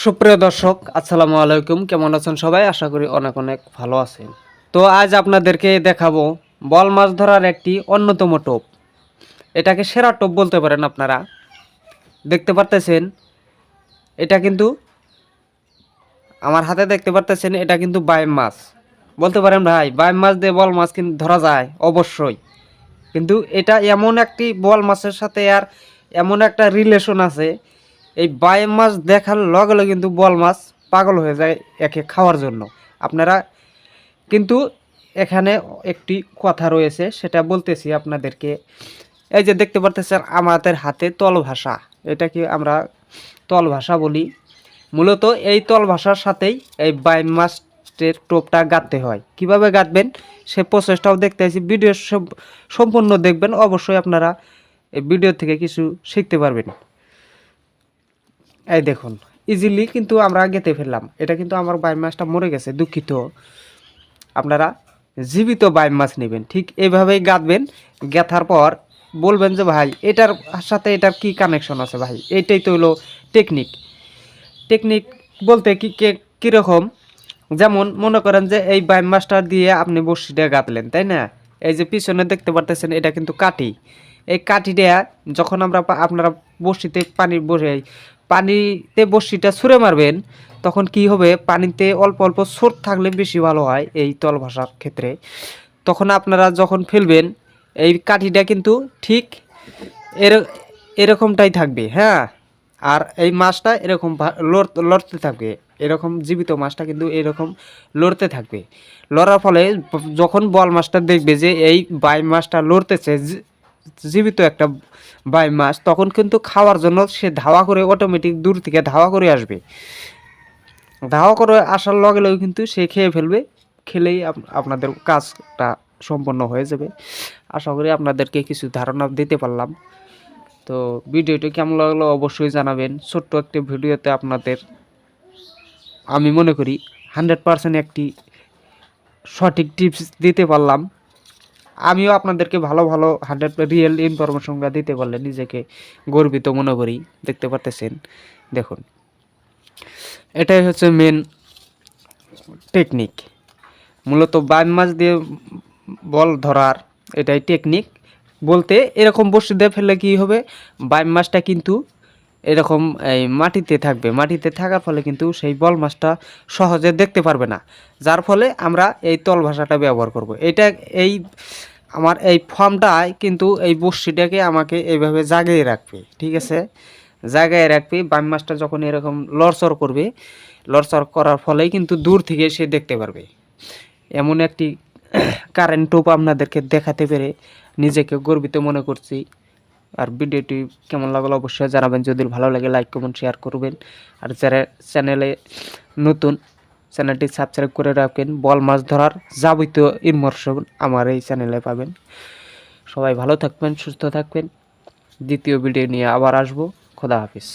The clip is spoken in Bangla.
সুপ্রিয় দর্শক, আসসালামু আলাইকুম। কেমন আছেন সবাই? আশা করি অনেক অনেক ভালো আছেন। তো আজ আপনাদেরকে দেখাবো বল মাছ ধরার একটি অন্যতম টোপ। এটাকে সেরা টোপ বলতে পারেন আপনারা। দেখতে পারতেছেন এটা কিন্তু আমার হাতে দেখতে পারতেছেন, এটা কিন্তু বাইম মাছ। বলতে পারেন ভাই, বাইম মাছ দিয়ে বল মাছ কিন্তু ধরা যায় অবশ্যই, কিন্তু এটা এমন একটি বল মাছের সাথে আর এমন একটা রিলেশন আছে। এই বাইম মাছ দেখার লগে লগে কিন্তু বল মাছ পাগল হয়ে যায় একে খাওয়ার জন্য। আপনারা কিন্তু এখানে একটি কথা রয়েছে, সেটা বলতেছি আপনাদেরকে। এই যে দেখতে পারতেছেন আমাদের হাতে তল ভাষা, এটা কি আমরা তল ভাষা বলি। মূলত এই তল ভাষার সাথেই এই বাইম মাছের টোপটা গাঁথতে হয়। কিভাবে গাঁথবেন সে প্রসেসটাও দেখতে আছি। ভিডিও সম্পূর্ণ দেখবেন, অবশ্যই আপনারা এই ভিডিও থেকে কিছু শিখতে পারবেন। এই দেখুন, ইজিলি কিন্তু আমরা গেঁথে ফেললাম। এটা কিন্তু আমার বাইম মাছটা মরে গেছে, দুঃখিত। আপনারা জীবিত বাইম মাছ নেবেন, ঠিক এইভাবেই গাঁথবেন। গাঁথার পর বলবেন যে ভাই এটার সাথে এটার কি কানেকশন আছে ভাই। এইটাই তো হলো টেকনিক। টেকনিক বলতে কীরকম, যেমন মনে করেন যে এই বাইম মাছটা দিয়ে আপনি বড়শিটা গাঁথলেন, তাই না? এই যে পিছনে দেখতে পারতেছেন এটা কিন্তু কাঠি। এই কাঠিটা যখন আপনারা বড়শিতে পানিতে বড়শিটা ছুঁড়ে মারবেন, তখন কি হবে, পানিতে অল্প অল্প স্রোত থাকলে বেশি ভালো হয় এই তল ভাষার ক্ষেত্রে। তখন আপনারা যখন ফেলবেন এই কাঠিটা কিন্তু ঠিক এর এরকমটাই থাকবে, হ্যাঁ। আর এই মাছটা এরকম লড়তে থাকবে, এরকম জীবিত মাছটা কিন্তু এরকম লড়তে থাকবে। লড়ার ফলে যখন বল মাছটা দেখবে যে এই বাইম মাছটা লড়তেছে, জীবিত একটা বাইম মাছ, তখন কিন্তু খাওয়ার জন্য সে ধাওয়া করে, অটোমেটিক দূর থেকে ধাওয়া করে আসবে। ধাওয়া করে আসার লগে লগে কিন্তু সে খেয়ে ফেলবে। খেলেই আপনাদের কাজটা সম্পন্ন হয়ে যাবে। আশা করি আপনাদেরকে কিছু ধারণা দিতে পারলাম। তো ভিডিওটি কেমন লাগলো অবশ্যই জানাবেন। ছোট্ট একটি ভিডিওতে আপনাদের আমি মনে করি 100% একটি সঠিক টিপস দিতে পারলাম। আমিও আপনাদেরকে ভালো ভালো 100 রিয়েল ইনফরমেশনটা দিতে পারলে নিজেকে গর্বিত মনে করি। দেখতে পারতেছেন, দেখুন এটাই হচ্ছে মেন টেকনিক। মূলত বাইম মাছ দিয়ে বল ধরার এটাই টেকনিক। বলতে এরকম বসে দিয়ে ফেললে কী হবে, বাইম মাছটা কিন্তু এরকম এই মাটিতে থাকবে। মাটিতে থাকার ফলে কিন্তু সেই বল মাছটা সহজে দেখতে পারবে না। যার ফলে আমরা এই তল ভাষাটা ব্যবহার করব। এটা এই আমার এই ফর্মটায় কিন্তু এই বড়শিটাকে আমাকে এইভাবে জাগিয়ে রাখবে, ঠিক আছে? জায়গায় রাখবে। বাইম মাছটা যখন এরকম লড়চড় করবে, লড়চড় করার ফলেই কিন্তু দূর থেকে সে দেখতে পারবে। এমন একটি কারেন্ট টোপ আপনাদেরকে দেখাতে পেরে নিজেকে গর্বিত মনে করছি। আর ভিডিওটি কেমন লাগলো অবশ্যই জানাবেন। যদি ভালো লাগে লাইক কমেন্ট শেয়ার করবেন। আর যারা চ্যানেলে নতুন, চ্যানেলটি সাবস্ক্রাইব করে রাখবেন। বল মাছ ধরার যাবতীয় ইনফরমেশন আমার এই চ্যানেলে পাবেন। সবাই ভালো থাকবেন, সুস্থ থাকবেন। দ্বিতীয় ভিডিও নিয়ে আবার আসবো। খোদা হাফিজ।